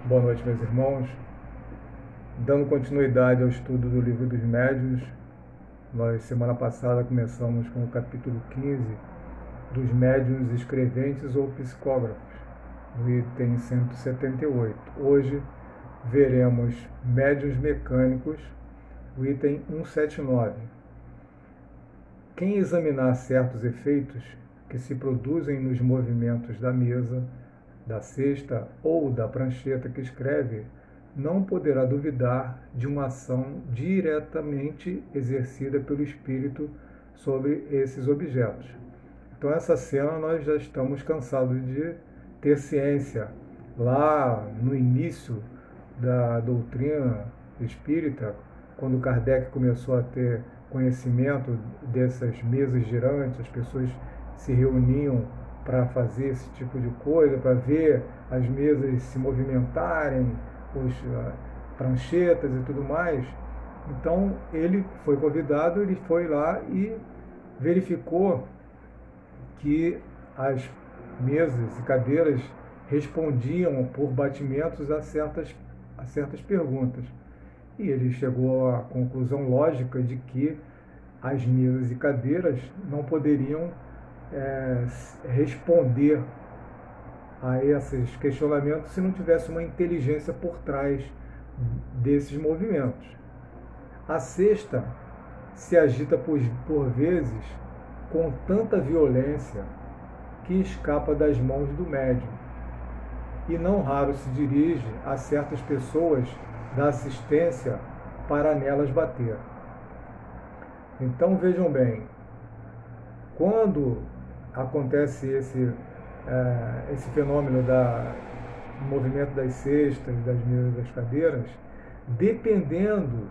Boa noite, meus irmãos. Dando continuidade ao estudo do Livro dos Médiuns, nós, semana passada, começamos com o capítulo 15 dos médiuns escreventes ou psicógrafos, no item 178. Hoje veremos médiuns mecânicos, o item 179. Quem examinar certos efeitos que se produzem nos movimentos da mesa, da cesta ou da prancheta que escreve, não poderá duvidar de uma ação diretamente exercida pelo espírito sobre esses objetos. Então, essa cena nós já estamos cansados de ter ciência. Lá no início da doutrina espírita, quando Kardec começou a ter conhecimento dessas mesas girantes, as pessoas se reuniam para fazer esse tipo de coisa, para ver as mesas se movimentarem, os pranchetas e tudo mais. Então ele foi convidado, ele foi lá e verificou que as mesas e cadeiras respondiam por batimentos a certas perguntas. E ele chegou à conclusão lógica de que as mesas e cadeiras não poderiam responder a esses questionamentos se não tivesse uma inteligência por trás desses movimentos. A cesta se agita por vezes com tanta violência que escapa das mãos do médium, e não raro se dirige a certas pessoas da assistência para nelas bater. Então vejam bem, quando acontece esse fenômeno do movimento das cestas, das mesas, das cadeiras, dependendo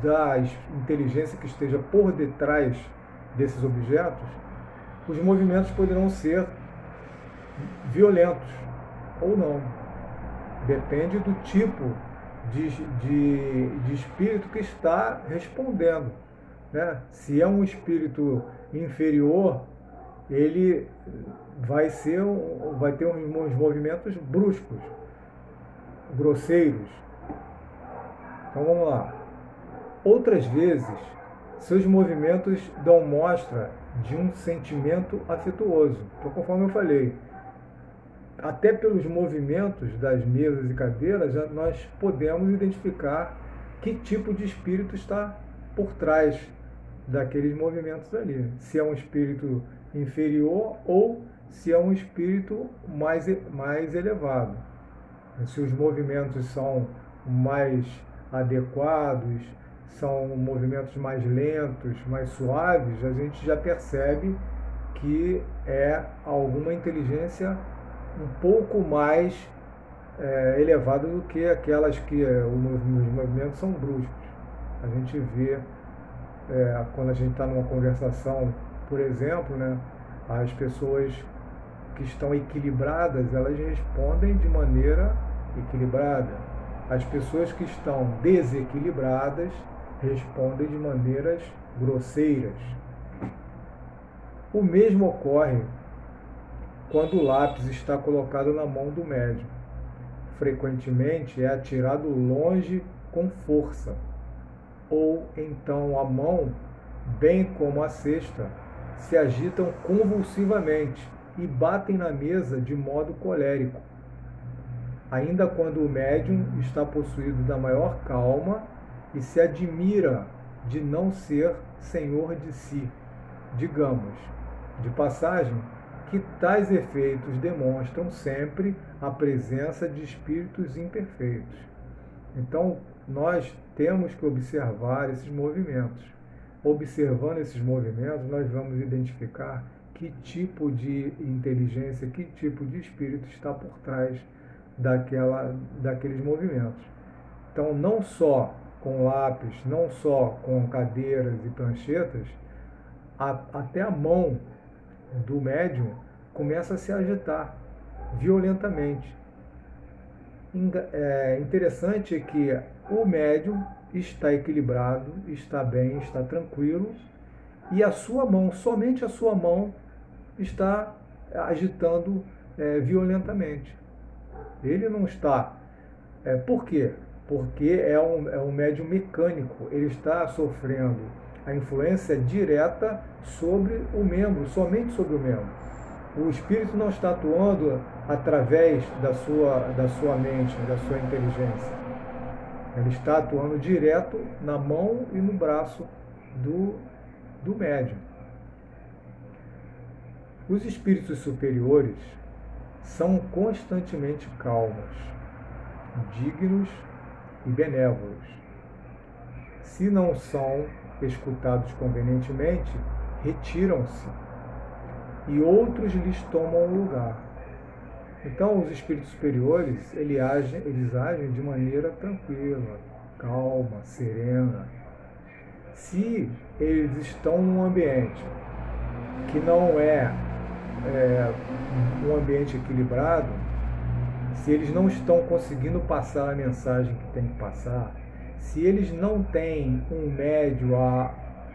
da inteligência que esteja por detrás desses objetos, os movimentos poderão ser violentos ou não. Depende do tipo de espírito que está respondendo, né? Se é um espírito inferior, ele vai ter uns movimentos bruscos, grosseiros. Então vamos lá. Outras vezes, seus movimentos dão mostra de um sentimento afetuoso. Então, conforme eu falei, até pelos movimentos das mesas e cadeiras, nós podemos identificar que tipo de espírito está por trás daqueles movimentos ali. Se é um espírito inferior ou se é um espírito mais elevado. Se os movimentos são mais adequados, são movimentos mais lentos, mais suaves, a gente já percebe que é alguma inteligência um pouco mais elevada do que aquelas que os movimentos são bruscos. A gente vê quando a gente está numa conversação, por exemplo, né, as pessoas que estão equilibradas, elas respondem de maneira equilibrada. As pessoas que estão desequilibradas respondem de maneiras grosseiras. O mesmo ocorre quando o lápis está colocado na mão do médium. Frequentemente é atirado longe com força, ou então a mão, bem como a cesta, se agitam convulsivamente e batem na mesa de modo colérico. Ainda quando o médium está possuído da maior calma e se admira de não ser senhor de si. Digamos, de passagem, que tais efeitos demonstram sempre a presença de espíritos imperfeitos. Então, nós temos que observar esses movimentos. Observando esses movimentos, nós vamos identificar que tipo de inteligência, que tipo de espírito está por trás daqueles movimentos. Então, não só com lápis, não só com cadeiras e pranchetas, até a mão do médium começa a se agitar violentamente. Interessante é que o médium está equilibrado, está bem, está tranquilo, e a sua mão, somente a sua mão, agitando violentamente. Ele não está Por quê? Porque é um médium mecânico, ele está sofrendo a influência direta sobre o membro, somente sobre o membro. O espírito não está atuando através da sua mente, da sua inteligência. Ele está atuando direto na mão e no braço do médium. Os espíritos superiores são constantemente calmos, dignos e benévolos. Se não são escutados convenientemente, retiram-se e outros lhes tomam o lugar. Então, os espíritos superiores, eles agem de maneira tranquila, calma, serena. Se eles estão num ambiente que não é um ambiente equilibrado, se eles não estão conseguindo passar a mensagem que tem que passar, se eles não têm um médium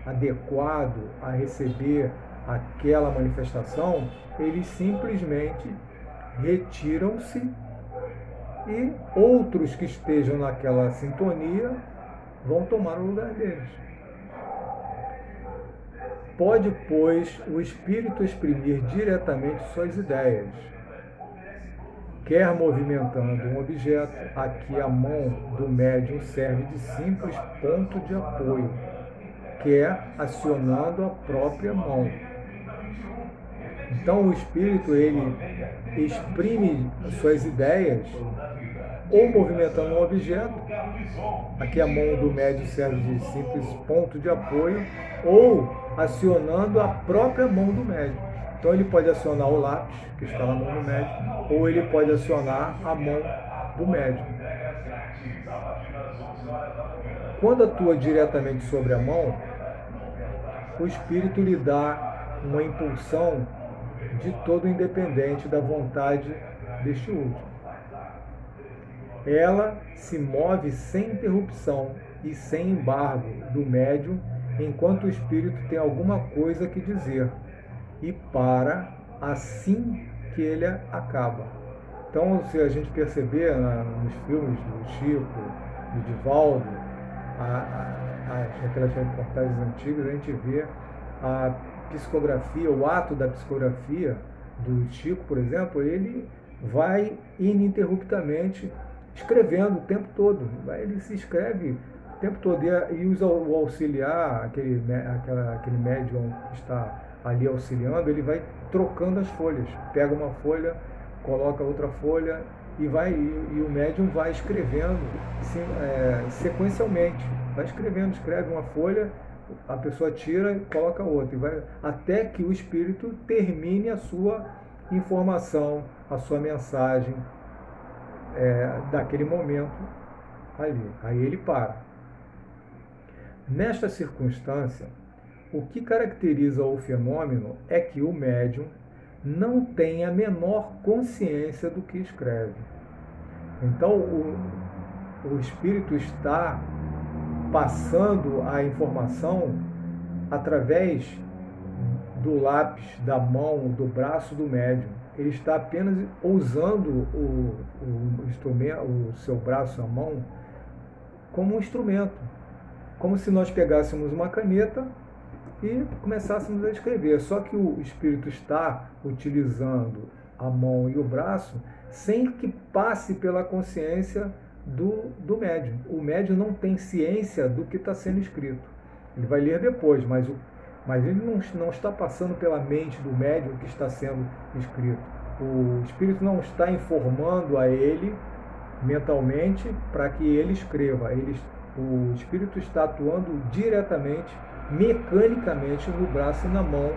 adequado a receber aquela manifestação, eles simplesmente retiram-se e outros que estejam naquela sintonia vão tomar o lugar deles. Pode, pois, o espírito exprimir diretamente suas ideias, quer movimentando um objeto, aqui a mão do médium serve de simples ponto de apoio, quer acionando a própria mão. Então o espírito, ele exprime suas ideias ou movimentando um objeto, aqui a mão do médium serve de simples ponto de apoio, ou acionando a própria mão do médium. Então ele pode acionar o lápis, que está na mão do médium, ou ele pode acionar a mão do médium. Quando atua diretamente sobre a mão, o espírito lhe dá uma impulsão de todo independente da vontade deste último. Ela se move sem interrupção e sem embargo do médium enquanto o espírito tem alguma coisa que dizer, e para assim que ele acaba. Então, se a gente perceber nos filmes do Chico, do Divaldo, aquelas reportagens antigas, a gente vê a psicografia, o ato da psicografia do Chico, por exemplo, ele vai ininterruptamente escrevendo o tempo todo. Ele se escreve o tempo todo e usa o auxiliar, aquele médium que está ali auxiliando, ele vai trocando as folhas. Pega uma folha, coloca outra folha e o médium vai escrevendo sequencialmente. Vai escrevendo, escreve uma folha, a pessoa tira e coloca outra, e vai até que o espírito termine a sua informação, a sua mensagem daquele momento ali. Aí ele para. Nesta circunstância, o que caracteriza o fenômeno é que o médium não tem a menor consciência do que escreve. Então, o espírito está passando a informação através do lápis, da mão, do braço do médium. Ele está apenas usando o instrumento, o seu braço, a mão, como um instrumento. Como se nós pegássemos uma caneta e começássemos a escrever. Só que o espírito está utilizando a mão e o braço sem que passe pela consciência do médium. O médium não tem ciência do que está sendo escrito. Ele vai ler depois, mas ele não está passando pela mente do médium o que está sendo escrito. O espírito não está informando a ele mentalmente para que ele escreva. O espírito está atuando diretamente, mecanicamente, no braço e na mão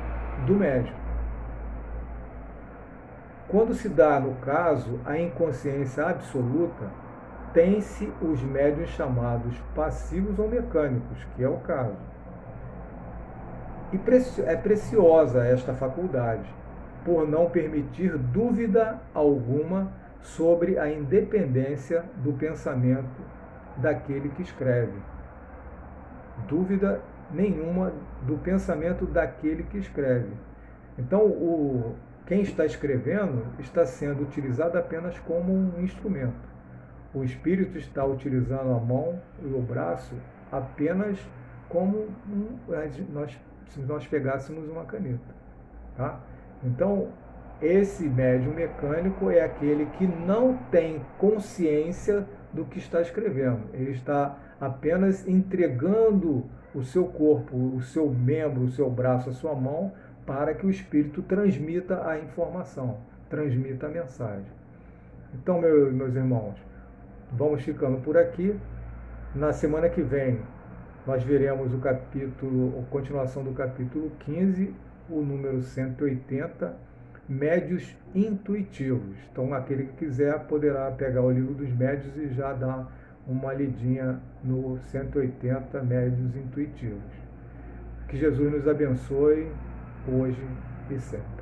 do médium. Quando se dá, no caso, a inconsciência absoluta, tem-se os médiuns chamados passivos ou mecânicos, que é o caso. E é preciosa esta faculdade, por não permitir dúvida alguma sobre a independência do pensamento daquele que escreve. Dúvida nenhuma do pensamento daquele que escreve. Então, quem está escrevendo está sendo utilizado apenas como um instrumento. O espírito está utilizando a mão e o braço apenas como se nós pegássemos uma caneta. Tá? Então, esse médium mecânico é aquele que não tem consciência do que está escrevendo. Ele está apenas entregando o seu corpo, o seu membro, o seu braço, a sua mão, para que o espírito transmita a informação, transmita a mensagem. Então, meus irmãos, vamos ficando por aqui. Na semana que vem, nós veremos a continuação do capítulo 15, o número 180, médios intuitivos. Então, aquele que quiser poderá pegar o livro dos médios e já dar uma lidinha no 180, médios intuitivos. Que Jesus nos abençoe hoje e sempre.